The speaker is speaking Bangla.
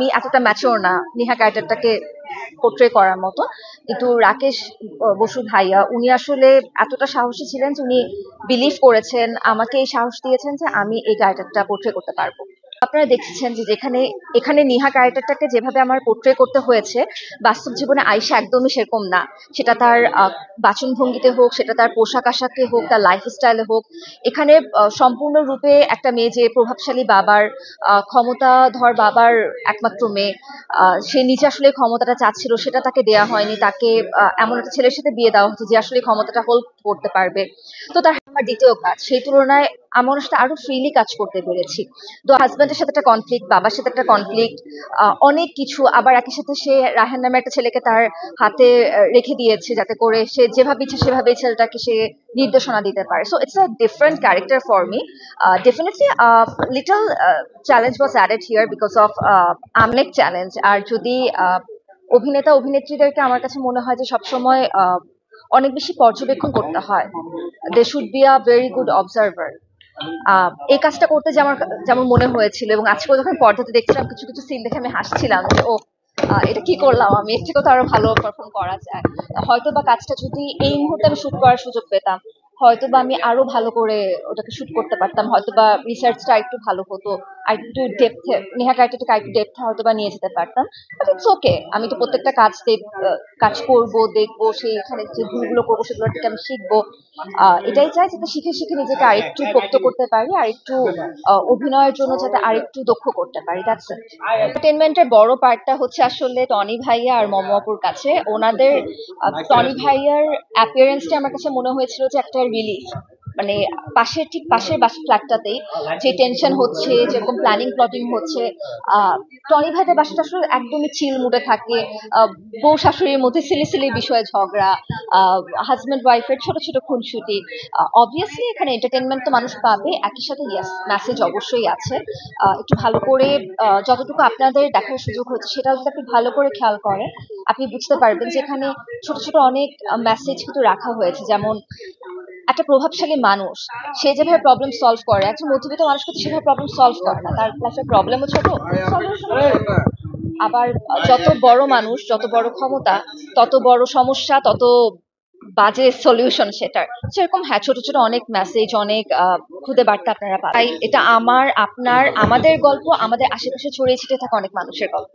আমি এতটা ম্যাচিওর না নেহা ক্যারেক্টারটাকে পোট্রে করার মতো। কিন্তু রাকেশ বসু ভাইয়া উনি আসলে এতটা সাহসী ছিলেন যে উনি বিলিভ করেছেন, আমাকে এই সাহস দিয়েছেন যে আমি এই ক্যারেক্টারটা পোট্রে করতে পারবো। আপনারা দেখেছেন যে এখানে নিহা ক্যারেক্টারটাকে যেভাবে আমার পোট্রে করতে হয়েছে, বাস্তব জীবনে আয়েশা একদমই সেরকম না। সেটা তার বাচনভঙ্গিতে হোক, সেটা তার পোশাক আশাকে হোক, তার লাইফস্টাইলে হোক। এখানে সম্পূর্ণরূপে একটা মেয়ে যে প্রভাবশালী বাবার ক্ষমতাধর বাবার একমাত্র মেয়ে, সে নিজে আসলে ক্ষমতাটা চাচ্ছিল, সেটা তাকে দেয়া হয়নি। তাকে এমন একটা ছেলের সাথে বিয়ে দেওয়া হচ্ছে যে আসলে ক্ষমতাটা হোল্ড করতে পারবে। তো তার আমার দ্বিতীয় কাজ, সেই তুলনায় আমার ওর সাথে আরো ফ্রিলি কাজ করতে পেরেছি। তো হাজবেন্ডের সাথে একটা কনফ্লিক্ট, বাবার সাথে একটা কনফ্লিক্ট, অনেক কিছু। আবার একই সাথে সে রায়হান নামে একটা ছেলেকে তার হাতে রেখে দিয়েছে, যাতে করে সে যেভাবে ইচ্ছে সেভাবে ছেলেটাকে সে নির্দেশনা দিতে পারে। So it's a different character for me. Definitely a little challenge was added here because of আমেক চ্যালেঞ্জ। আর যদি অভিনেতা অভিনেত্রীদেরকে আমার কাছে মনে হয় যে সবসময় অনেক বেশি পর্যবেক্ষণ করতে হয়। They should be a very good observer. এই কাজটা করতে যে আমার যেমন মনে হয়েছিল, এবং আজকে যখন পর্দাতে দেখছিলাম কিছু কিছু সিন দেখে আমি হাসছিলাম যে ও এটা কি করলাম আমি, এর থেকেও তো আরো ভালো পারফর্ম করা যায়। হয়তো বা কাজটা যদি এই মুহূর্তে আমি শুট করার সুযোগ পেতাম, হয়তো বা আমি আরো ভালো করে ওটাকে শুট করতে পারতাম, হয়তো বা রিসার্চটা একটু ভালো হতো, আর একটু ডেপথে নেহা ক্যারেক্টারটাকে একটু ডেপথে হয়তো বা নিয়ে যেতে পারতাম। বাট ইটস ওকে, আমি তো প্রত্যেকটা কাজ করব, দেখবো, সেইখানে যে ভুলগুলো করবো সেগুলো থেকে আমি শিখবো। এটাই চাই যাতে শিখে শিখে নিজেকে আরেকটু পোক্ত করতে পারি, আর একটু অভিনয়ের জন্য যাতে আরেকটু দক্ষ করতে পারি। That's it. এন্টারটেনমেন্টের বড় পার্টটা হচ্ছে আসলে টনি ভাইয়া আর মম আপুর কাছে। ওনাদের টনি ভাইয়ার অ্যাপিয়ারেন্সটা আমার কাছে মনে হয়েছিল যে একটা রিলিফ। মানে ঠিক পাশের ফ্ল্যাটটাতেই যে টেনশন হচ্ছে, যেরকম প্ল্যানিং প্লটিং হচ্ছে, টনি ভাইদের বাসাটা আসলে একদমই চিল মুডে থাকে। বউ শাশুড়ির মধ্যে সিলি সিলি বিষয়ে ঝগড়া, হাজব্যান্ড ওয়াইফের ছোট ছোট খুনসুটি। অবভিয়াসলি এখানে এন্টারটেনমেন্ট তো মানুষ পাবে, একই সাথে ইয়েস মেসেজ অবশ্যই আছে। একটু ভালো করে যতটুকু আপনাদের দেখার সুযোগ হচ্ছে সেটা যদি আপনি ভালো করে খেয়াল করেন, আপনি বুঝতে পারবেন যে এখানে ছোট ছোট অনেক মেসেজ কিন্তু রাখা হয়েছে। যেমন একটা প্রভাবশালী মানুষ, সে যেভাবে প্রবলেম সলভ করে, একজন মধ্যবিত্ত মানুষ কিন্তু সেভাবে প্রবলেম সলভ করে না, তার লাইফের প্রবলেমও ছোট, সলিউশন। আবার যত বড় মানুষ, যত বড় ক্ষমতা, তত বড় সমস্যা, তত বাজে সলিউশন সেটার। সেরকম হ্যাঁ, ছোট ছোট অনেক মেসেজ, অনেক খুদে বার্তা আপনারা পাবেন। তাই এটা আমার, আপনার, আমাদের গল্প, আমাদের আশেপাশে ছড়িয়ে ছিটিয়ে থাকা অনেক মানুষের গল্প।